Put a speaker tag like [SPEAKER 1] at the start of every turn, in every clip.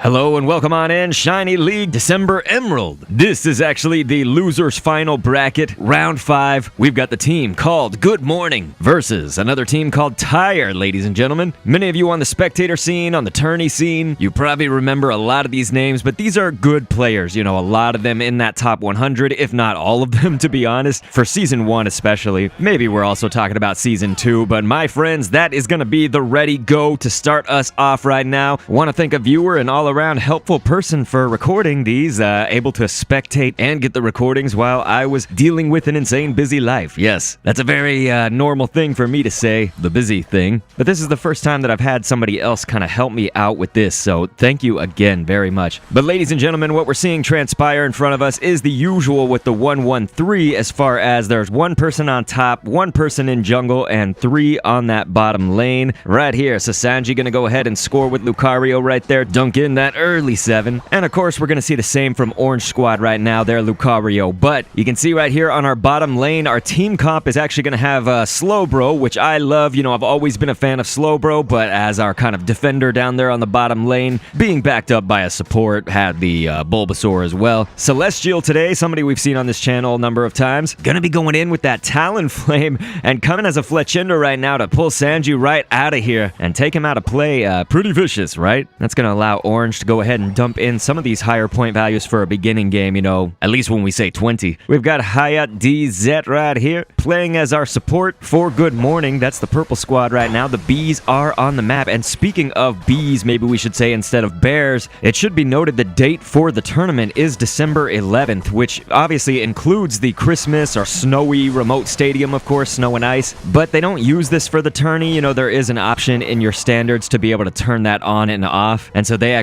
[SPEAKER 1] Hello and welcome on in, Shiny League December Emerald. This is actually the loser's final bracket, round 5. We've got the team called Good Morning versus another team called Tire, ladies and gentlemen. Many of you on the spectator scene, on the tourney scene, you probably remember a lot of these names, but these are good players. You know, a lot of them in that top 100, if not all of them, to be honest, for Season 1 especially. Maybe we're also talking about Season 2, but my friends, that is going to be the ready go to start us off right now. I want to thank a viewer and all-around helpful person for recording these, able to spectate and get the recordings while I was dealing with an insane busy life. Yes, that's a very normal thing for me to say, the busy thing. But this is the first time that I've had somebody else kind of help me out with this, so thank you again very much. But ladies and gentlemen, what we're seeing transpire in front of us is the usual with the 1-1-3, as far as there's one person on top, one person in jungle, and 3 on that bottom lane. Right here, Sasanji gonna go ahead and score with Lucario right there, dunk in that early 7. And of course, we're going to see the same from Orange Squad right now, their Lucario. But you can see right here on our bottom lane, our team comp is actually going to have Slowbro, which I love. You know, I've always been a fan of Slowbro, but as our kind of defender down there on the bottom lane, being backed up by a support, had the Bulbasaur as well. Celestial today, somebody we've seen on this channel a number of times, going to be going in with that Talonflame and coming as a Fletchinder right now to pull Sanji right out of here and take him out of play. Pretty vicious, right? That's going to allow Orange to go ahead and dump in some of these higher point values for a beginning game, you know, at least when we say 20. We've got Hayat DZ right here, playing as our support for Good Morning. That's the purple squad right now. The bees are on the map, and speaking of bees, maybe we should say instead of bears, it should be noted the date for the tournament is December 11th, which obviously includes the Christmas or snowy remote stadium, of course, snow and ice, but they don't use this for the tourney. You know, there is an option in your standards to be able to turn that on and off, and so they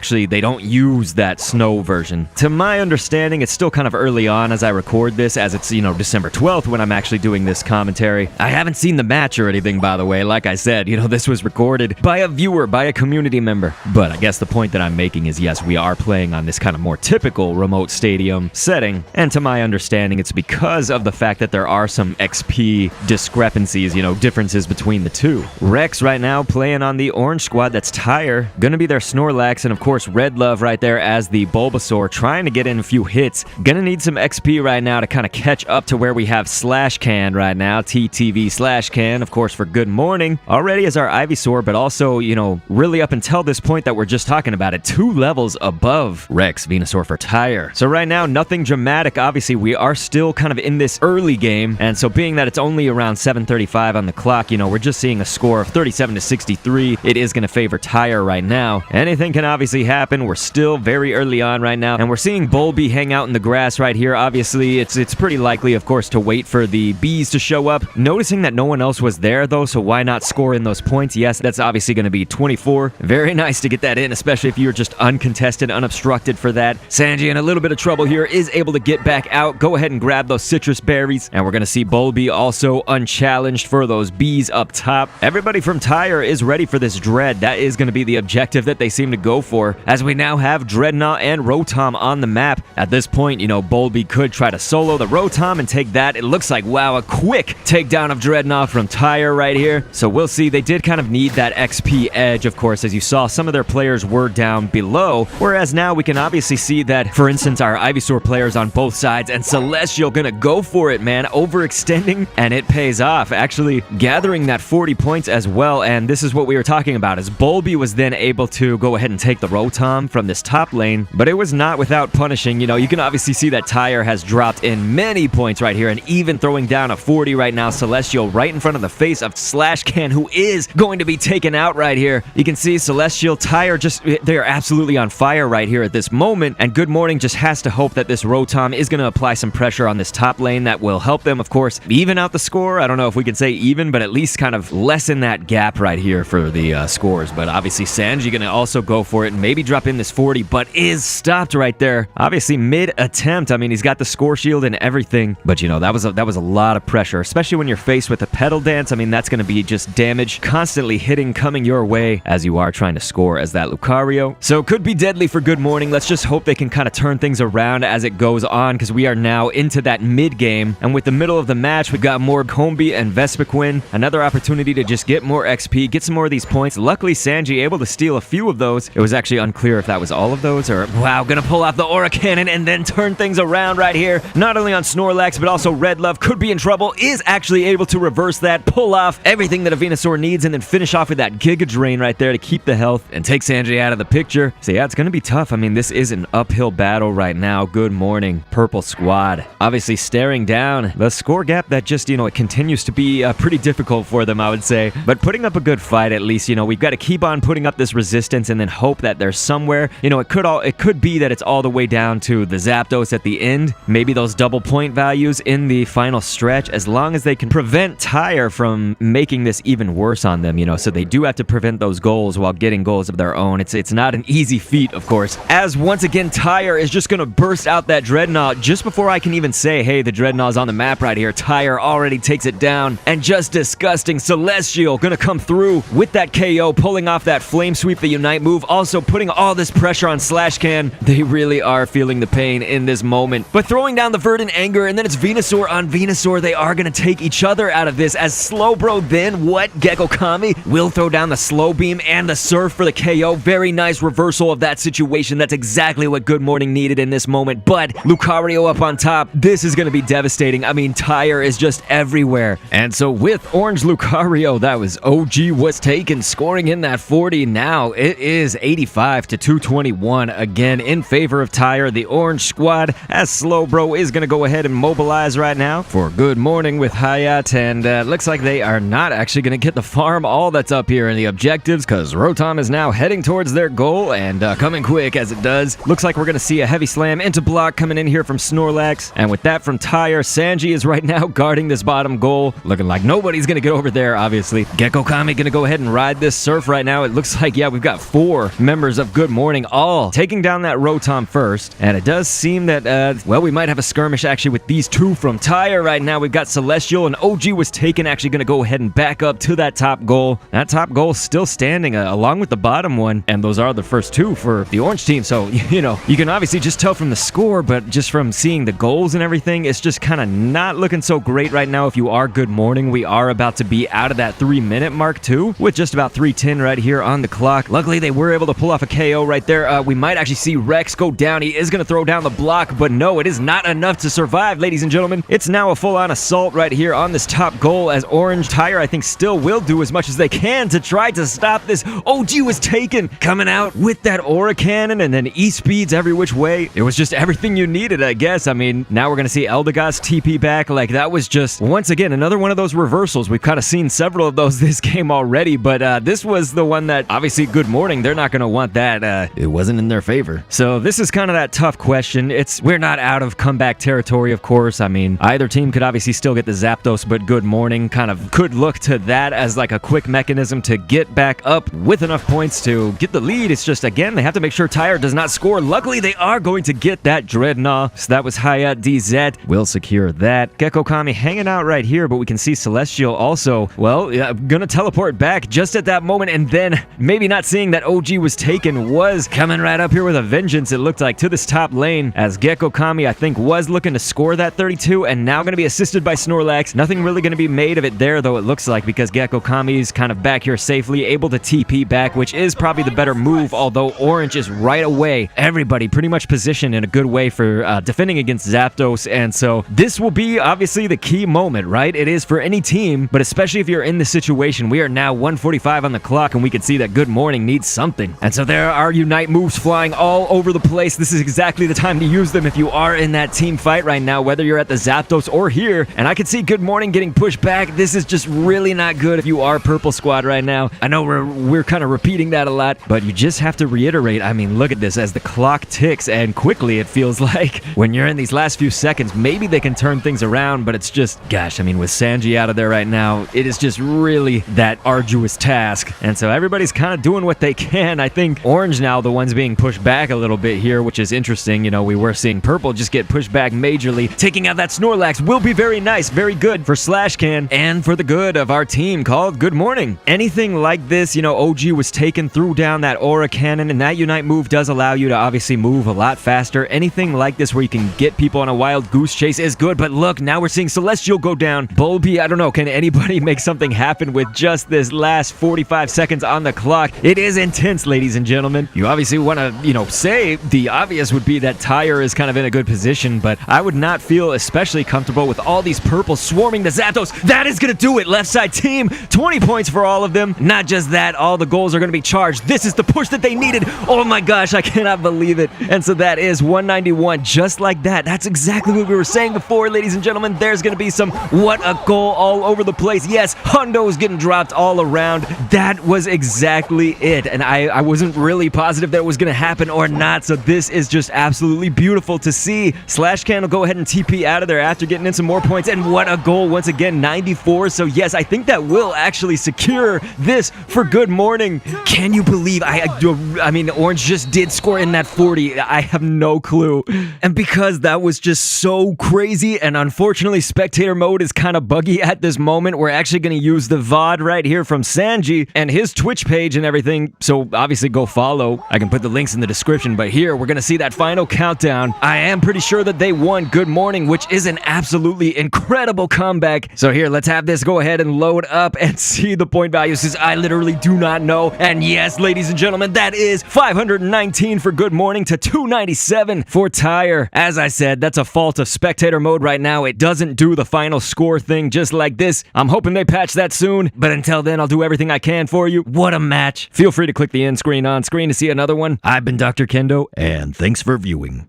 [SPEAKER 1] don't use that snow version. To my understanding, it's still kind of early on as I record this, as it's, you know, December 12th when I'm actually doing this commentary. I haven't seen the match or anything, by the way. Like I said, you know, this was recorded by a viewer, by a community member. But I guess the point that I'm making is, yes, we are playing on this kind of more typical remote stadium setting, and to my understanding, it's because of the fact that there are some XP discrepancies, you know, differences between the two. Rex right now playing on the Orange Squad, that's Tire, gonna be their Snorlax, and of course Red Love right there as the Bulbasaur, trying to get in a few hits. Gonna need some XP right now to kind of catch up to where we have Slash Can right now, TTV Slash Can, of course, for Good Morning, already as our Ivysaur, but also, you know, really up until this point that we're just talking about it, 2 levels above Rex Venusaur for Tire. So right now, nothing dramatic. Obviously, we are still kind of in this early game, and so being that it's only around 7:35 on the clock, you know, we're just seeing a score of 37-63. It is going to favor Tire right now. Anything can obviously happen. We're still very early on right now, and we're seeing Bulby hang out in the grass right here. Obviously, it's pretty likely, of course, to wait for the bees to show up. Noticing that no one else was there, though, so why not score in those points? Yes, that's obviously going to be 24. Very nice to get that in, especially if you're just uncontested, unobstructed for that. Sanji in a little bit of trouble here, is able to get back out. Go ahead and grab those citrus berries, and we're going to see Bulby also unchallenged for those bees up top. Everybody from Tire is ready for this Dread. That is going to be the objective that they seem to go for, as we now have Dreadnought and Rotom on the map. At this point, you know, Bulby could try to solo the Rotom and take that. It looks like, wow, a quick takedown of Dreadnought from Tire right here. So we'll see. They did kind of need that XP edge, of course. As you saw, some of their players were down below, whereas now we can obviously see that, for instance, our Ivysaur players on both sides, and Celestial gonna go for it, man, overextending, and it pays off, actually gathering that 40 points as well. And this is what we were talking about, is Bulby was then able to go ahead and take the Rotom from this top lane, but it was not without punishing. You know, you can obviously see that Tire has dropped in many points right here, and even throwing down a 40 right now. Celestial right in front of the face of Slash Can, who is going to be taken out right here. You can see Celestial, Tire, just, they are absolutely on fire right here at this moment, and Good Morning just has to hope that this Rotom is going to apply some pressure on this top lane that will help them, of course, even out the score. I don't know if we can say even, but at least kind of lessen that gap right here for the scores. But obviously Sanji going to also go for it and maybe drop in this 40, but is stopped right there. Obviously mid-attempt. I mean, he's got the score shield and everything, but you know, that was a lot of pressure, especially when you're faced with a Petal Dance. I mean, that's going to be just damage constantly hitting, coming your way as you are trying to score as that Lucario. So could be deadly for Good Morning. Let's just hope they can kind of turn things around as it goes on, because we are now into that mid-game, and with the middle of the match, we've got more Combee and Vespiquen. Another opportunity to just get more XP, get some more of these points. Luckily, Sanji able to steal a few of those. It was actually unclear if that was all of those or... Wow, gonna pull off the Aura Cannon and then turn things around right here. Not only on Snorlax, but also Red Love could be in trouble. Is actually able to reverse that, pull off everything that a Venusaur needs, and then finish off with that Giga Drain right there to keep the health and take Sanji out of the picture. So yeah, it's gonna be tough. I mean, this is an uphill battle right now. Good morning, Purple Squad. Obviously staring down the score gap that just, it continues to be pretty difficult for them, I would say. But putting up a good fight at least, we've got to keep on putting up this resistance and then hope that there's somewhere, it could be that it's all the way down to the Zapdos at the end. Maybe those double point values in the final stretch, as long as they can prevent Tyre from making this even worse on them, so they do have to prevent those goals while getting goals of their own. It's not an easy feat, of course, as once again Tyre is just gonna burst out that Dreadnought just before I can even say, hey, the Dreadnought's on the map right here. Tyre already takes it down, and just disgusting Celestial gonna come through with that KO, pulling off that Flame Sweep, the Unite move, also putting all this pressure on Slashcan. They really are feeling the pain in this moment, but throwing down the Verdant Anger, and then it's Venusaur on Venusaur. They are gonna take each other out of this, as Slowbro then, Gecko Kami will throw down the Slow Beam and the Surf for the KO. Very nice reversal of that situation. That's exactly what Good Morning needed in this moment, but Lucario up on top. This is gonna be devastating. I mean, Tyre is just everywhere. And so with Orange Lucario, that was OG was taken, scoring in that 40. Now it is 85 to 221 again in favor of Tyre, the Orange squad, as Slowbro is going to go ahead and mobilize right now for Good Morning with Hayat, and looks like they are not actually going to get the farm all that's up here in the objectives, because Rotom is now heading towards their goal and coming quick as it does. Looks like we're going to see a heavy slam into block coming in here from Snorlax, and with that from Tyre, Sanji is right now guarding this bottom goal, looking like nobody's going to get over there, obviously. Gecko Kami going to go ahead and ride this Surf right now. It looks like, yeah, we've got 4 members of Good Morning all taking down that Rotom first, and it does seem that, well, we might have a skirmish actually with these 2 from Tyre right now. We've got Celestial, and OG was taken, actually going to go ahead and back up to that top goal. That top goal still standing along with the bottom one, and those are the first 2 for the Orange team. So, you can obviously just tell from the score, but just from seeing the goals and everything, it's just kind of not looking so great right now if you are Good Morning. We are about to be out of that 3-minute mark too, with just about 3:10 right here on the clock. Luckily, they were able to pull off a KO right there. We might actually see Rex go down. He is going to throw down the block, but no, it is not enough to survive, ladies and gentlemen. It's now a full-on assault right here on this top goal, as Orange Tyre, I think, still will do as much as they can to try to stop this. OG was taken, coming out with that Aura Cannon, and then E-Speeds every which way. It was just everything you needed, I guess. I mean, now we're going to see Eldegoss TP back. Like, that was just, once again, another one of those reversals. We've kind of seen several of those this game already, but this was the one that, obviously, Good Morning, they're not going to want that. It wasn't in their favor. So this is kind of that tough question. We're not out of comeback territory, of course. I mean, either team could obviously still get the Zapdos, but Good Morning kind of could look to that as like a quick mechanism to get back up with enough points to get the lead. It's just, again, they have to make sure Tyre does not score. Luckily, they are going to get that Dreadnought. So that was Hayat DZ. Will secure that. Gecko Kami hanging out right here, but we can see Celestial also, well, yeah, gonna teleport back just at that moment, and then maybe not seeing that OG was taken, was coming right up here with a vengeance, it looked like, to this top lane, as Gecko Kami, I think, was looking to score that 32, and now gonna be assisted by Snorlax. Nothing really gonna be made of it there, though, it looks like, because Gecko Kami's kind of back here safely, able to TP back, which is probably the better move, although Orange is right away. Everybody pretty much positioned in a good way for defending against Zapdos, and so this will be obviously the key moment, right? It is for any team, but especially if you're in this situation. We are now 1:45 on the clock, and we can see that Good Morning needs something. And so there are Unite moves flying all over the place. This is exactly the time to use them if you are in that team fight right now, whether you're at the Zapdos or here. And I can see Good Morning getting pushed back. This is just really not good if you are Purple Squad right now. I know we're kind of repeating that a lot, but you just have to reiterate. I mean, look at this as the clock ticks, and quickly it feels like when you're in these last few seconds, maybe they can turn things around, but it's just, gosh, I mean, with Sanji out of there right now, it is just really that arduous task. And so everybody's kind of doing what they can. I think Orange now the ones being pushed back a little bit here, which is interesting. You know, we were seeing Purple just get pushed back majorly. Taking out that Snorlax will be very nice, very good for Slashcan and for the good of our team called Good Morning. Anything like this, you know, OG was taken, threw down that Aura Cannon, and that Unite move does allow you to obviously move a lot faster. Anything like this where you can get people on a wild goose chase is good, but look, now we're seeing Celestial go down. Bulby, I don't know, can anybody make something happen with just this last 45 seconds on the clock? It is intense, ladies and gentlemen. gentlemen. You obviously want to, say the obvious would be that Tyre is kind of in a good position, but I would not feel especially comfortable with all these purples swarming the Zapdos. That is going to do it. Left side team, 20 points for all of them. Not just that, all the goals are going to be charged. This is the push that they needed. Oh my gosh, I cannot believe it. And so that is 191, just like that. That's exactly what we were saying before, ladies and gentlemen. There's going to be some what a goal all over the place. Yes, hundos getting dropped all around. That was exactly it. And I wasn't really positive that it was going to happen or not. So this is just absolutely beautiful to see. Slash Can will go ahead and TP out of there after getting in some more points. And what a goal once again, 94. So yes, I think that will actually secure this for Good Morning. Can you believe I mean, Orange just did score in that 40. I have no clue. And because that was just so crazy, and unfortunately spectator mode is kind of buggy at this moment, we're actually going to use the VOD right here from Sanji and his Twitch page and everything. So obviously go follow. I can put the links in the description, but here we're going to see that final countdown. I am pretty sure that they won Good Morning, which is an absolutely incredible comeback. So here, let's have this go ahead and load up and see the point values, since I literally do not know. And yes, ladies and gentlemen, that is 519 for Good Morning to 297 for Tyre. As I said, that's a fault of spectator mode right now. It doesn't do the final score thing just like this. I'm hoping they patch that soon, but until then, I'll do everything I can for you. What a match. Feel free to click the end screen on screen to see another one. I've been Dr. Kendo, and thanks for viewing.